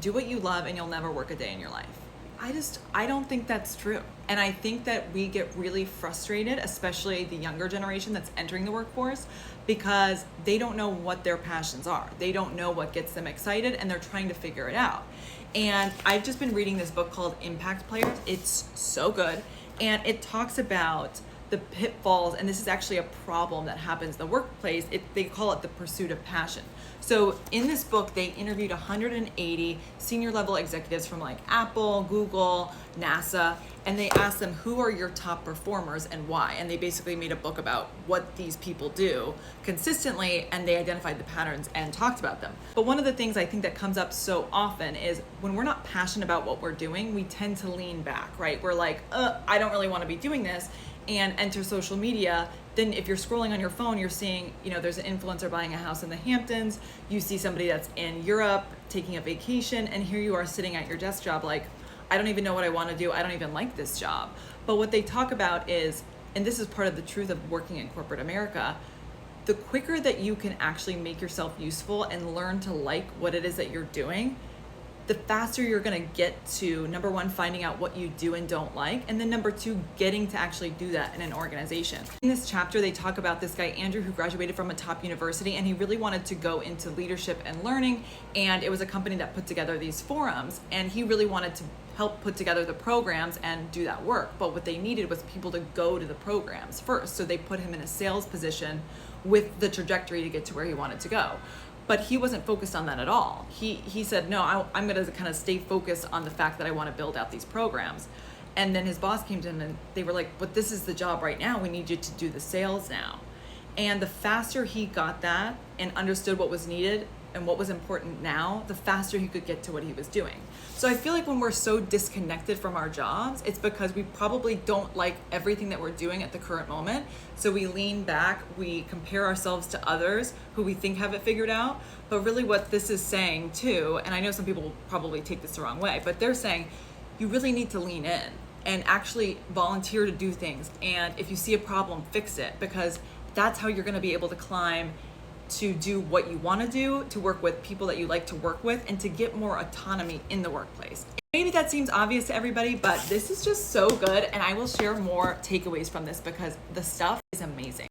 do what you love and you'll never work a day in your life. I don't think that's true. And I think that we get really frustrated, especially the younger generation that's entering the workforce, because they don't know what their passions are. They don't know what gets them excited, and they're trying to figure it out. And I've just been reading this book called Impact Players. It's so good. And it talks about the pitfalls, and this is actually a problem that happens in the workplace. They call it the pursuit of passion. So in this book, they interviewed 180 senior level executives from like Apple, Google, NASA, and they asked them, who are your top performers and why? And they basically made a book about what these people do consistently, and they identified the patterns and talked about them. But one of the things I think that comes up so often is when we're not passionate about what we're doing, we tend to lean back, right? We're like, I don't really want to be doing this, and enter social media. Then if you're scrolling on your phone, you're seeing, there's an influencer buying a house in the Hamptons. You see somebody that's in Europe taking a vacation, and here you are sitting at your desk job like, I don't even know what I want to do. I don't even like this job. But what they talk about is, and this is part of the truth of working in corporate America, the quicker that you can actually make yourself useful and learn to like what it is that you're doing, the faster you're going to get to, number one, finding out what you do and don't like, and then number two, getting to actually do that in an organization. In this chapter, they talk about this guy, Andrew, who graduated from a top university, and he really wanted to go into leadership and learning, and it was a company that put together these forums, and he really wanted to help put together the programs and do that work. But what they needed was people to go to the programs first, so they put him in a sales position with the trajectory to get to where he wanted to go. But he wasn't focused on that at all. He said, no, I'm going to kind of stay focused on the fact that I want to build out these programs. And then his boss came to him and they were like, but this is the job right now. We need you to do the sales now. And the faster he got that and understood what was needed and what was important now, the faster he could get to what he was doing. So I feel like when we're so disconnected from our jobs, it's because we probably don't like everything that we're doing at the current moment. So we lean back, we compare ourselves to others who we think have it figured out. But really what this is saying too, and I know some people will probably take this the wrong way, but they're saying you really need to lean in and actually volunteer to do things. And if you see a problem, fix it, because that's how you're going to be able to climb to do what you want to do, to work with people that you like to work with, and to get more autonomy in the workplace. Maybe that seems obvious to everybody, but this is just so good, and I will share more takeaways from this because the stuff is amazing.